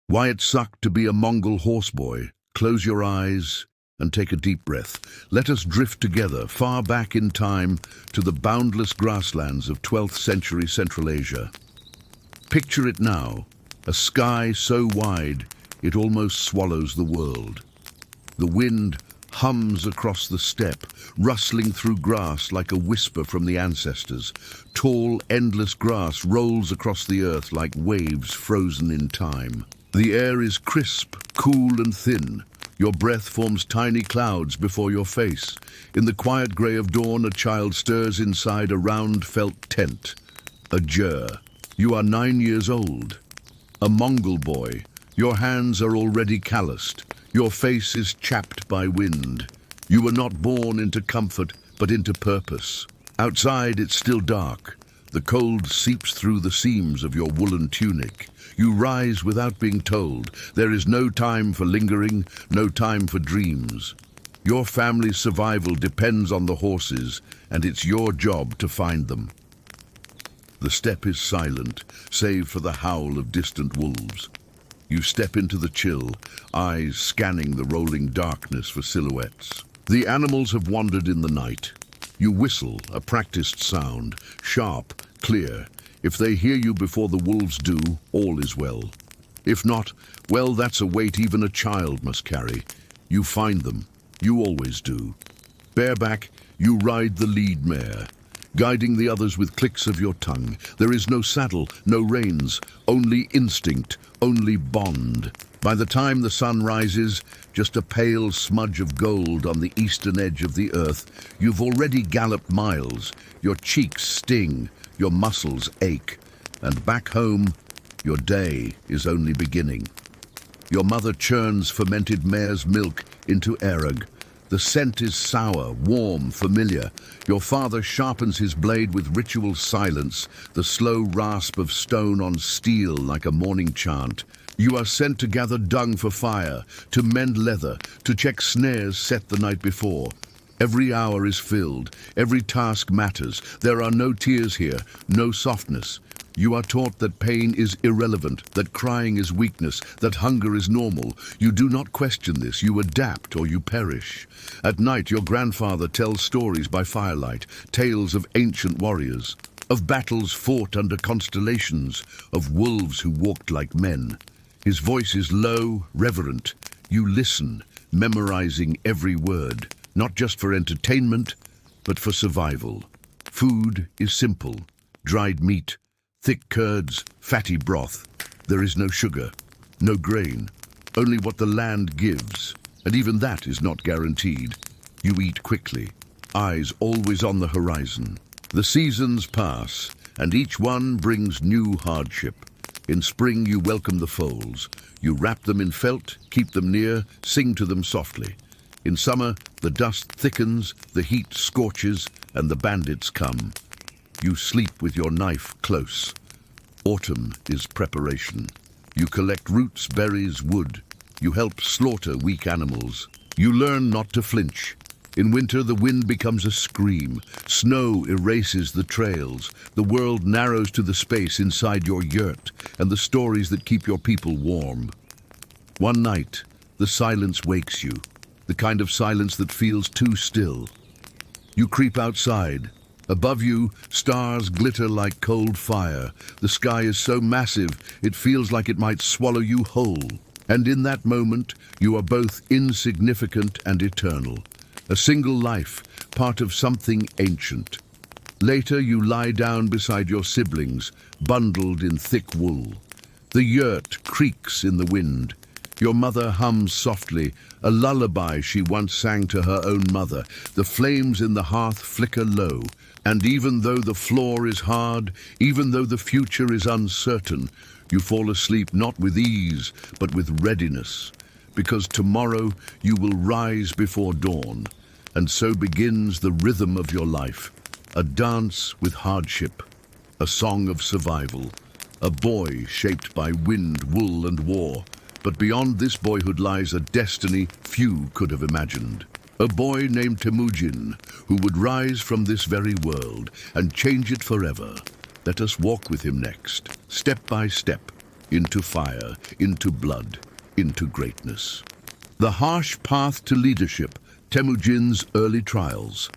Why it sucked to be a Mongol horseboy. Close your eyes and take a deep breath. Let us drift together far back in time to the boundless grasslands of 12th century Central Asia. Picture it now, a sky so wide it almost swallows the world. The wind hums across the steppe, rustling through grass like a whisper from the ancestors. Tall, endless grass rolls across the earth like waves frozen in time. The air is crisp, cool and thin. Your breath forms tiny clouds before your face. In the quiet grey of dawn, a child stirs inside a round felt tent. A jur. You are 9 years old. A Mongol boy. Your hands are already calloused. Your face is chapped by wind. You were not born into comfort, but into purpose. Outside, it's still dark. The cold seeps through the seams of your woolen tunic. You rise without being told. There is no time for lingering, no time for dreams. Your family's survival depends on the horses, and it's your job to find them. The steppe is silent, save for the howl of distant wolves. You step into the chill, eyes scanning the rolling darkness for silhouettes. The animals have wandered in the night. You whistle, a practiced sound, sharp, clear. If they hear you before the wolves do, all is well. If not, well, that's a weight even a child must carry. You find them. You always do. Bareback, you ride the lead mare, guiding the others with clicks of your tongue. There is no saddle, no reins, only instinct, only bond. By the time the sun rises, just a pale smudge of gold on the eastern edge of the earth, you've already galloped miles. Your cheeks sting, your muscles ache, and back home, your day is only beginning. Your mother churns fermented mare's milk into arag. The scent is sour, warm, familiar. Your father sharpens his blade with ritual silence, the slow rasp of stone on steel like a morning chant. You are sent to gather dung for fire, to mend leather, to check snares set the night before. Every hour is filled, every task matters. There are no tears here, no softness. You are taught that pain is irrelevant, that crying is weakness, that hunger is normal. You do not question this, you adapt or you perish. At night, your grandfather tells stories by firelight, tales of ancient warriors, of battles fought under constellations, of wolves who walked like men. His voice is low, reverent. You listen, memorizing every word, not just for entertainment, but for survival. Food is simple, dried meat, thick curds, fatty broth. There is no sugar, no grain, only what the land gives, and even that is not guaranteed. You eat quickly, eyes always on the horizon. The seasons pass, and each one brings new hardship. In spring you welcome the foals. You wrap them in felt, keep them near, sing to them softly. In summer, the dust thickens, the heat scorches, and the bandits come. You sleep with your knife close. Autumn is preparation. You collect roots, berries, wood. You help slaughter weak animals. You learn not to flinch. In winter, the wind becomes a scream. Snow erases the trails. The world narrows to the space inside your yurt and the stories that keep your people warm. One night, the silence wakes you, the kind of silence that feels too still. You creep outside. Above you, stars glitter like cold fire. The sky is so massive, it feels like it might swallow you whole. And in that moment, you are both insignificant and eternal. A single life, part of something ancient. Later, you lie down beside your siblings, bundled in thick wool. The yurt creaks in the wind. Your mother hums softly, a lullaby she once sang to her own mother. The flames in the hearth flicker low, and even though the floor is hard, even though the future is uncertain, you fall asleep not with ease, but with readiness. Because tomorrow you will rise before dawn, and so begins the rhythm of your life, a dance with hardship, a song of survival, a boy shaped by wind, wool, and war. But beyond this boyhood lies a destiny few could have imagined. A boy named Temujin, who would rise from this very world and change it forever. Let us walk with him next, step by step, into fire, into blood, into greatness. The harsh path to leadership, Temujin's early trials.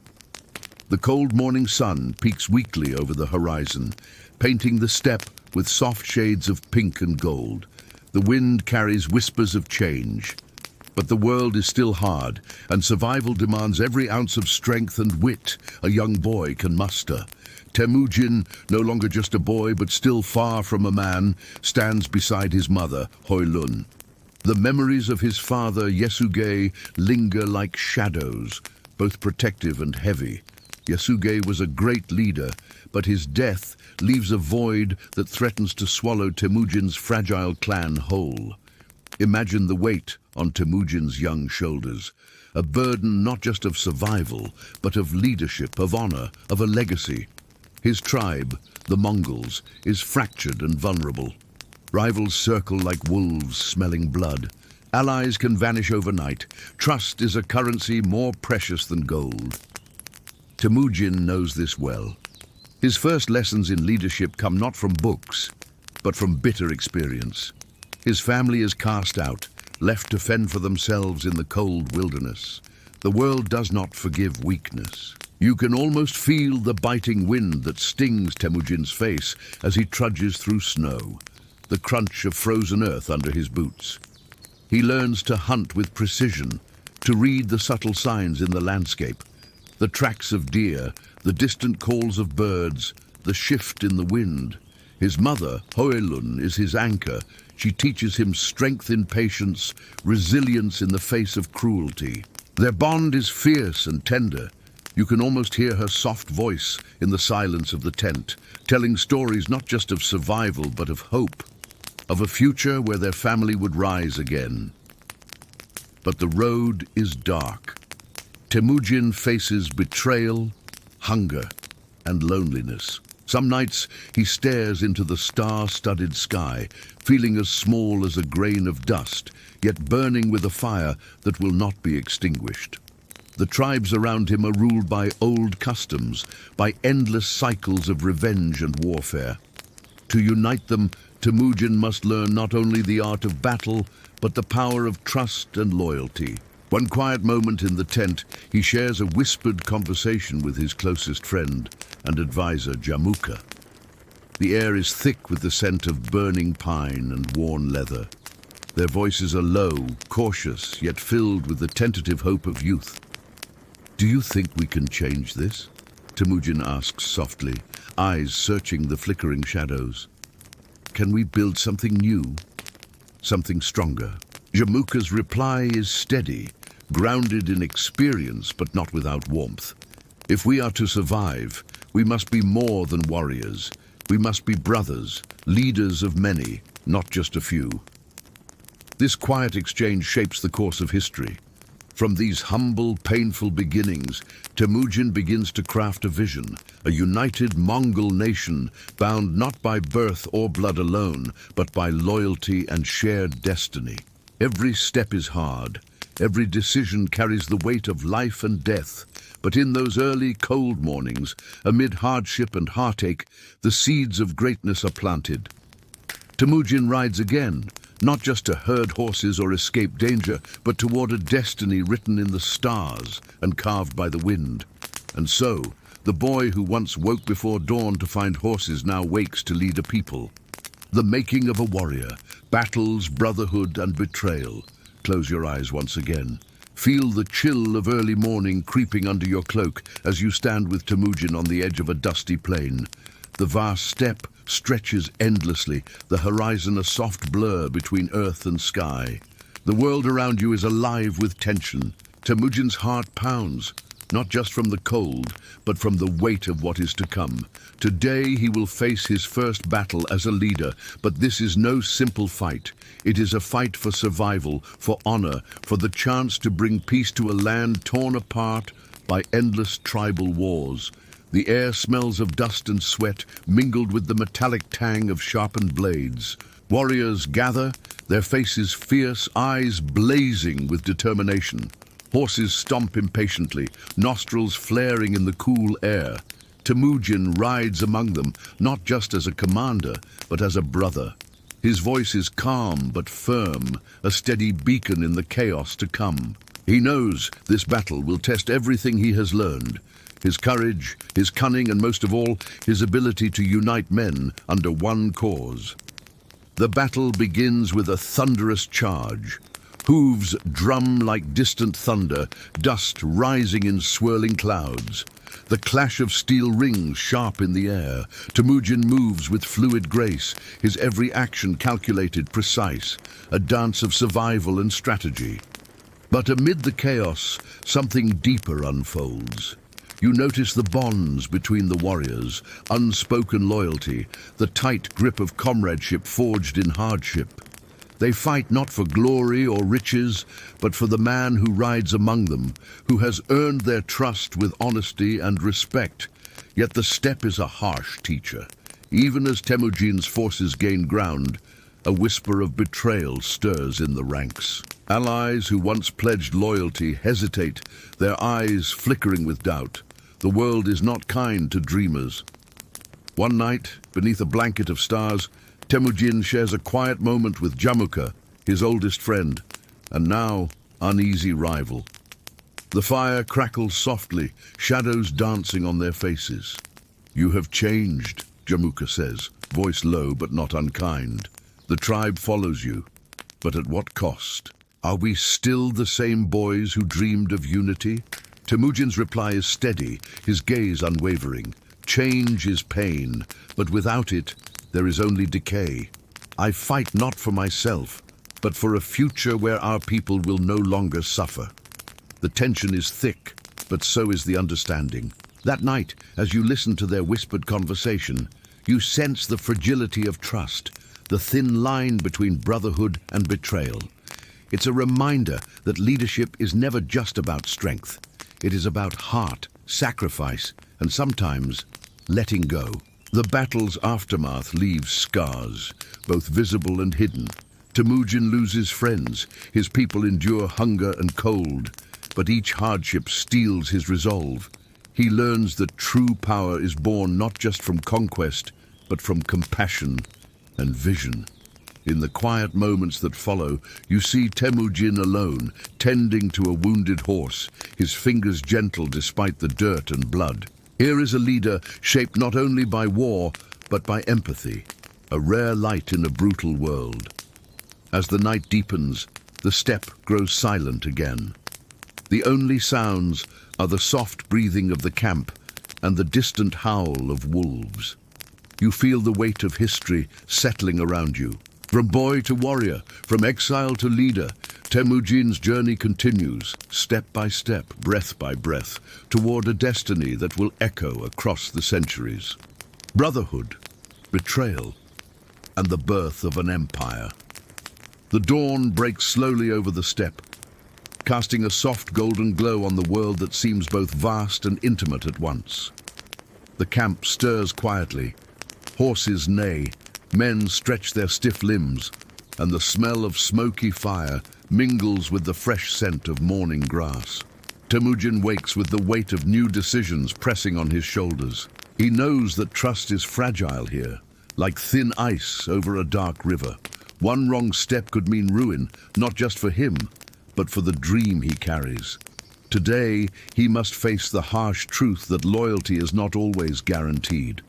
The cold morning sun peeks weakly over the horizon, painting the steppe with soft shades of pink and gold. The wind carries whispers of change. But the world is still hard, and survival demands every ounce of strength and wit a young boy can muster. Temujin, no longer just a boy but still far from a man, stands beside his mother, Hoylun. The memories of his father, Yasuge, linger like shadows, both protective and heavy. Yasuge was a great leader, but his death leaves a void that threatens to swallow Temujin's fragile clan whole. Imagine the weight on Temujin's young shoulders, a burden not just of survival, but of leadership, of honor, of a legacy. His tribe, the Mongols, is fractured and vulnerable. Rivals circle like wolves smelling blood. Allies can vanish overnight. Trust is a currency more precious than gold. Temujin knows this well. His first lessons in leadership come not from books, but from bitter experience. His family is cast out, left to fend for themselves in the cold wilderness. The world does not forgive weakness. You can almost feel the biting wind that stings Temujin's face as he trudges through snow, the crunch of frozen earth under his boots. He learns to hunt with precision, to read the subtle signs in the landscape, the tracks of deer, the distant calls of birds, the shift in the wind. His mother, Hoylun, is his anchor. She teaches him strength in patience, resilience in the face of cruelty. Their bond is fierce and tender. You can almost hear her soft voice in the silence of the tent, telling stories not just of survival but of hope, of a future where their family would rise again. But the road is dark. Temujin faces betrayal, hunger, and loneliness. Some nights he stares into the star-studded sky, feeling as small as a grain of dust, yet burning with a fire that will not be extinguished. The tribes around him are ruled by old customs, by endless cycles of revenge and warfare. To unite them, Temujin must learn not only the art of battle, but the power of trust and loyalty. One quiet moment in the tent, he shares a whispered conversation with his closest friend and advisor, Jamuka. The air is thick with the scent of burning pine and worn leather. Their voices are low, cautious, yet filled with the tentative hope of youth. "Do you think we can change this?" Temujin asks softly, eyes searching the flickering shadows. "Can we build something new? Something stronger?" Jamuka's reply is steady, grounded in experience but not without warmth. "If we are to survive, we must be more than warriors. We must be brothers, leaders of many, not just a few." This quiet exchange shapes the course of history. From these humble, painful beginnings, Temujin begins to craft a vision, a united Mongol nation bound not by birth or blood alone, but by loyalty and shared destiny. Every step is hard. Every decision carries the weight of life and death. But in those early, cold mornings, amid hardship and heartache, the seeds of greatness are planted. Temujin rides again, not just to herd horses or escape danger, but toward a destiny written in the stars and carved by the wind. And so, the boy who once woke before dawn to find horses now wakes to lead a people. The making of a warrior, battles, brotherhood, and betrayal. Close your eyes once again. Feel the chill of early morning creeping under your cloak as you stand with Temujin on the edge of a dusty plain. The vast steppe stretches endlessly, the horizon a soft blur between earth and sky. The world around you is alive with tension. Temujin's heart pounds, not just from the cold, but from the weight of what is to come. Today he will face his first battle as a leader, but this is no simple fight. It is a fight for survival, for honor, for the chance to bring peace to a land torn apart by endless tribal wars. The air smells of dust and sweat, mingled with the metallic tang of sharpened blades. Warriors gather, their faces fierce, eyes blazing with determination. Horses stomp impatiently, nostrils flaring in the cool air. Temujin rides among them, not just as a commander, but as a brother. His voice is calm but firm, a steady beacon in the chaos to come. He knows this battle will test everything he has learned. His courage, his cunning, and most of all, his ability to unite men under one cause. The battle begins with a thunderous charge. Hooves drum like distant thunder, dust rising in swirling clouds. The clash of steel rings sharp in the air. Temujin moves with fluid grace, his every action calculated, precise, a dance of survival and strategy. But amid the chaos, something deeper unfolds. You notice the bonds between the warriors, unspoken loyalty, the tight grip of comradeship forged in hardship. They fight not for glory or riches, but for the man who rides among them, who has earned their trust with honesty and respect. Yet the steppe is a harsh teacher. Even as Temujin's forces gain ground, a whisper of betrayal stirs in the ranks. Allies who once pledged loyalty hesitate, their eyes flickering with doubt. The world is not kind to dreamers. One night, beneath a blanket of stars, Temujin shares a quiet moment with Jamuka, his oldest friend, and now uneasy rival. The fire crackles softly, shadows dancing on their faces. "You have changed," Jamuka says, voice low but not unkind. "The tribe follows you, but at what cost? Are we still the same boys who dreamed of unity?" Temujin's reply is steady, his gaze unwavering. "Change is pain, but without it, there is only decay. I fight not for myself, but for a future where our people will no longer suffer." The tension is thick, but so is the understanding. That night, as you listen to their whispered conversation, you sense the fragility of trust, the thin line between brotherhood and betrayal. It's a reminder that leadership is never just about strength. It is about heart, sacrifice, and sometimes letting go. The battle's aftermath leaves scars, both visible and hidden. Temujin loses friends, his people endure hunger and cold, but each hardship steels his resolve. He learns that true power is born not just from conquest, but from compassion and vision. In the quiet moments that follow, you see Temujin alone, tending to a wounded horse, his fingers gentle despite the dirt and blood. Here is a leader shaped not only by war, but by empathy, a rare light in a brutal world. As the night deepens, the steppe grows silent again. The only sounds are the soft breathing of the camp and the distant howl of wolves. You feel the weight of history settling around you. From boy to warrior, from exile to leader, Temujin's journey continues, step by step, breath by breath, toward a destiny that will echo across the centuries. Brotherhood, betrayal, and the birth of an empire. The dawn breaks slowly over the steppe, casting a soft golden glow on the world that seems both vast and intimate at once. The camp stirs quietly. Horses neigh, men stretch their stiff limbs, and the smell of smoky fire mingles with the fresh scent of morning grass. Temujin wakes with the weight of new decisions pressing on his shoulders. He knows that trust is fragile here, like thin ice over a dark river. One wrong step could mean ruin, not just for him, but for the dream he carries. Today, he must face the harsh truth that loyalty is not always guaranteed.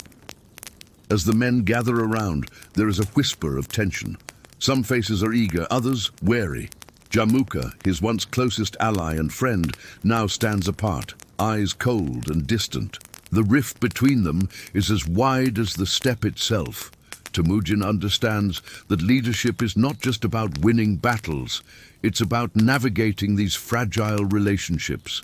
As the men gather around, there is a whisper of tension. Some faces are eager, others wary. Jamuka, his once closest ally and friend, now stands apart, eyes cold and distant. The rift between them is as wide as the steppe itself. Temujin understands that leadership is not just about winning battles, it's about navigating these fragile relationships.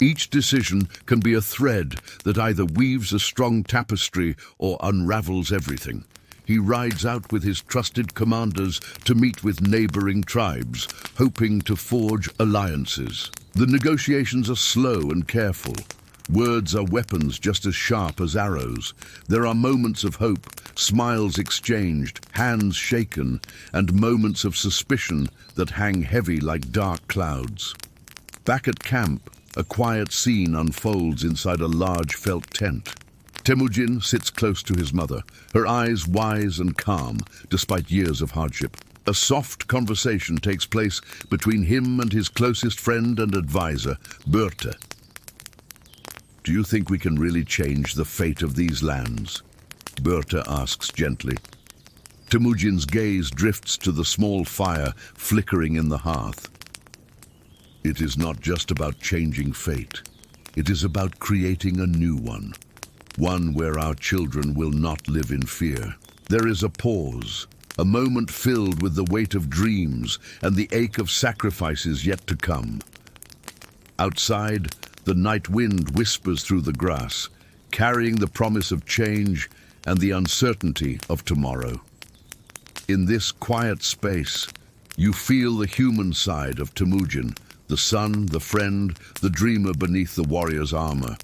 Each decision can be a thread that either weaves a strong tapestry or unravels everything. He rides out with his trusted commanders to meet with neighboring tribes, hoping to forge alliances. The negotiations are slow and careful. Words are weapons just as sharp as arrows. There are moments of hope, smiles exchanged, hands shaken, and moments of suspicion that hang heavy like dark clouds. Back at camp, a quiet scene unfolds inside a large felt tent. Temujin sits close to his mother, her eyes wise and calm, despite years of hardship. A soft conversation takes place between him and his closest friend and advisor, Bertha. "Do you think we can really change the fate of these lands?" Bertha asks gently. Temujin's gaze drifts to the small fire flickering in the hearth. "It is not just about changing fate. It is about creating a new one. One where our children will not live in fear." There is a pause, a moment filled with the weight of dreams and the ache of sacrifices yet to come. Outside, the night wind whispers through the grass, carrying the promise of change and the uncertainty of tomorrow. In this quiet space, you feel the human side of Temujin, the son, the friend, the dreamer beneath the warrior's armor.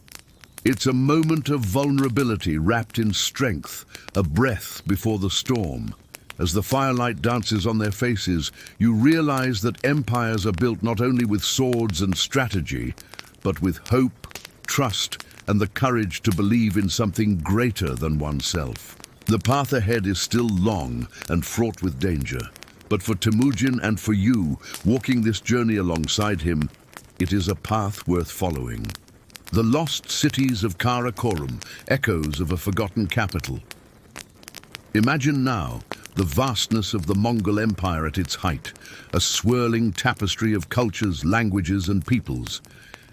It's a moment of vulnerability wrapped in strength, a breath before the storm. As the firelight dances on their faces, you realize that empires are built not only with swords and strategy, but with hope, trust, and the courage to believe in something greater than oneself. The path ahead is still long and fraught with danger, but for Temujin and for you, walking this journey alongside him, it is a path worth following. The lost cities of Karakorum, echoes of a forgotten capital. Imagine now the vastness of the Mongol Empire at its height, a swirling tapestry of cultures, languages, and peoples.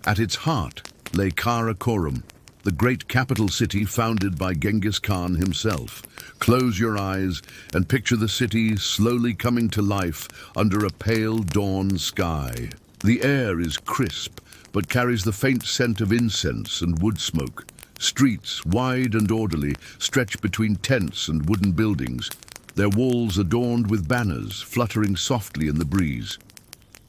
At its heart lay Karakorum, the great capital city founded by Genghis Khan himself. Close your eyes and picture the city slowly coming to life under a pale dawn sky. The air is crisp, but carries the faint scent of incense and wood smoke. Streets, wide and orderly, stretch between tents and wooden buildings, their walls adorned with banners fluttering softly in the breeze.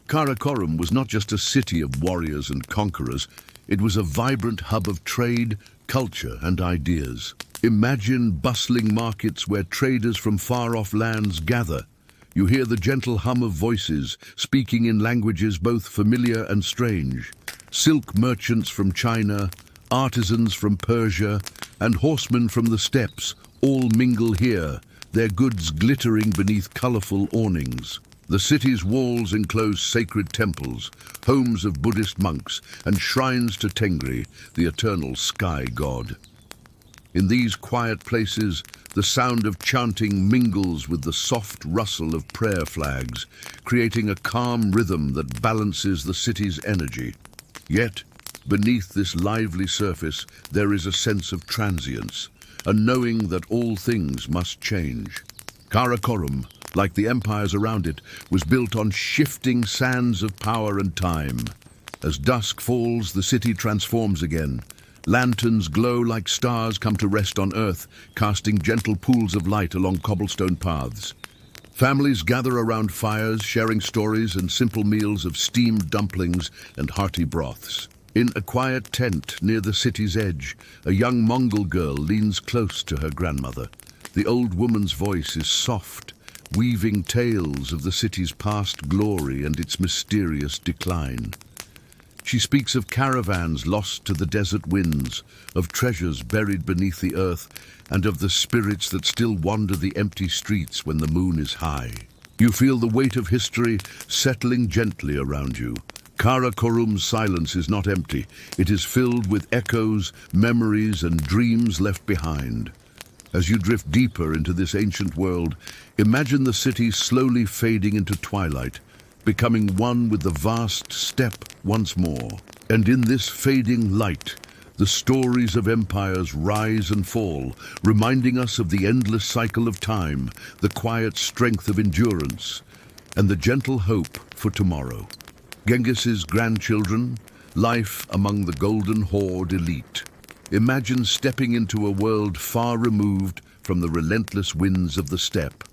Karakorum was not just a city of warriors and conquerors, it was a vibrant hub of trade, culture, and ideas. Imagine bustling markets where traders from far-off lands gather. You hear the gentle hum of voices, speaking in languages both familiar and strange. Silk merchants from China, artisans from Persia, and horsemen from the steppes all mingle here, their goods glittering beneath colorful awnings. The city's walls enclose sacred temples, homes of Buddhist monks, and shrines to Tengri, the eternal sky god. In these quiet places, the sound of chanting mingles with the soft rustle of prayer flags, creating a calm rhythm that balances the city's energy. Yet, beneath this lively surface, there is a sense of transience, a knowing that all things must change. Karakorum, like the empires around it, was built on shifting sands of power and time. As dusk falls, the city transforms again. Lanterns glow like stars come to rest on earth, casting gentle pools of light along cobblestone paths. Families gather around fires, sharing stories and simple meals of steamed dumplings and hearty broths. In a quiet tent near the city's edge, a young Mongol girl leans close to her grandmother. The old woman's voice is soft, weaving tales of the city's past glory and its mysterious decline. She speaks of caravans lost to the desert winds, of treasures buried beneath the earth, and of the spirits that still wander the empty streets when the moon is high. You feel the weight of history settling gently around you. Karakorum's silence is not empty. It is filled with echoes, memories, and dreams left behind. As you drift deeper into this ancient world, imagine the city slowly fading into twilight, becoming one with the vast steppe once more. And in this fading light, the stories of empires rise and fall, reminding us of the endless cycle of time, the quiet strength of endurance, and the gentle hope for tomorrow. Genghis's grandchildren, life among the Golden Horde elite. Imagine stepping into a world far removed from the relentless winds of the steppe.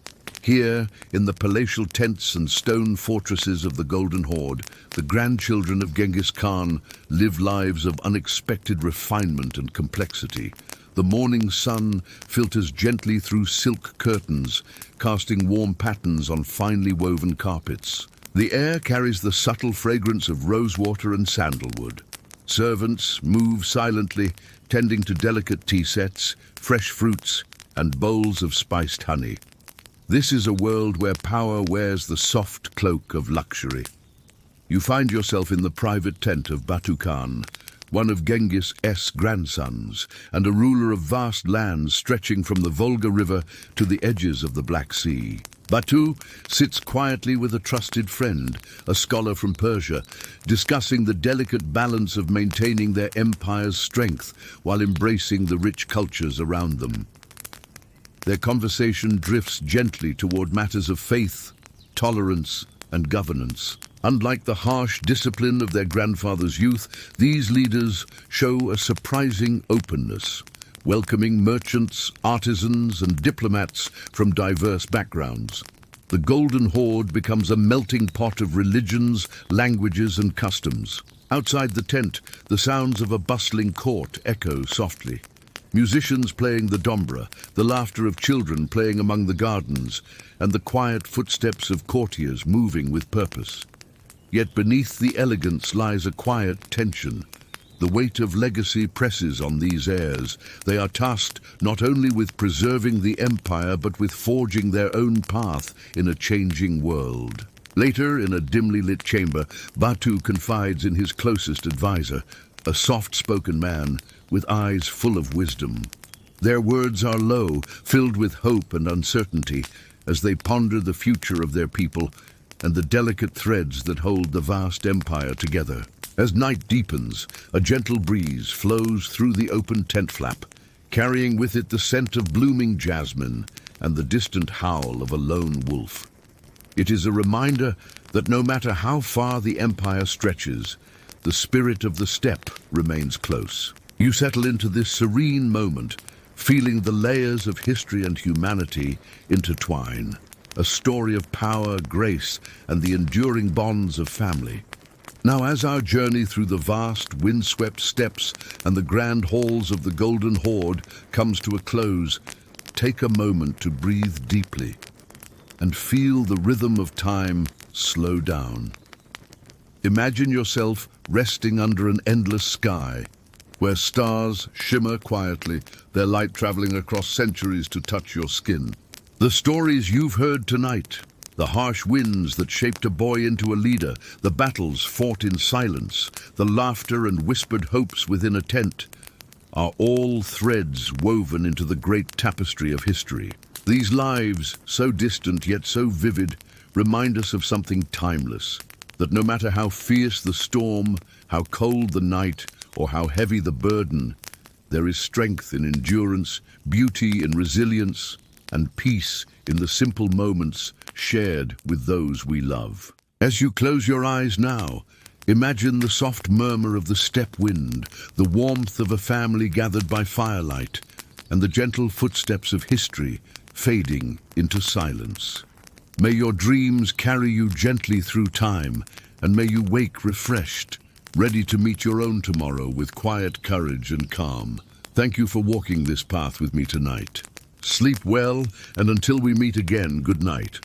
Here, in the palatial tents and stone fortresses of the Golden Horde, the grandchildren of Genghis Khan live lives of unexpected refinement and complexity. The morning sun filters gently through silk curtains, casting warm patterns on finely woven carpets. The air carries the subtle fragrance of rosewater and sandalwood. Servants move silently, tending to delicate tea sets, fresh fruits, and bowls of spiced honey. This is a world where power wears the soft cloak of luxury. You find yourself in the private tent of Batu Khan, one of Genghis' grandsons, and a ruler of vast lands stretching from the Volga River to the edges of the Black Sea. Batu sits quietly with a trusted friend, a scholar from Persia, discussing the delicate balance of maintaining their empire's strength while embracing the rich cultures around them. Their conversation drifts gently toward matters of faith, tolerance, and governance. Unlike the harsh discipline of their grandfather's youth, these leaders show a surprising openness, welcoming merchants, artisans, and diplomats from diverse backgrounds. The Golden Horde becomes a melting pot of religions, languages, and customs. Outside the tent, the sounds of a bustling court echo softly. Musicians playing the dombra, the laughter of children playing among the gardens, and the quiet footsteps of courtiers moving with purpose. Yet beneath the elegance lies a quiet tension. The weight of legacy presses on these heirs. They are tasked not only with preserving the empire, but with forging their own path in a changing world. Later, in a dimly lit chamber, Batu confides in his closest advisor, a soft-spoken man with eyes full of wisdom. Their words are low, filled with hope and uncertainty, as they ponder the future of their people and the delicate threads that hold the vast empire together. As night deepens, a gentle breeze flows through the open tent flap, carrying with it the scent of blooming jasmine and the distant howl of a lone wolf. It is a reminder that no matter how far the empire stretches, the spirit of the steppe remains close. You settle into this serene moment, feeling the layers of history and humanity intertwine, a story of power, grace, and the enduring bonds of family. Now, as our journey through the vast, windswept steppes and the grand halls of the Golden Horde comes to a close, take a moment to breathe deeply and feel the rhythm of time slow down. Imagine yourself resting under an endless sky, where stars shimmer quietly, their light traveling across centuries to touch your skin. The stories you've heard tonight, the harsh winds that shaped a boy into a leader, the battles fought in silence, the laughter and whispered hopes within a tent, are all threads woven into the great tapestry of history. These lives, so distant yet so vivid, remind us of something timeless, that no matter how fierce the storm, how cold the night, or how heavy the burden, there is strength in endurance, beauty in resilience, and peace in the simple moments shared with those we love. As you close your eyes now, imagine the soft murmur of the steppe wind, the warmth of a family gathered by firelight, and the gentle footsteps of history fading into silence. May your dreams carry you gently through time, and may you wake refreshed, ready to meet your own tomorrow with quiet courage and calm. Thank you for walking this path with me tonight. Sleep well, and until we meet again, good night.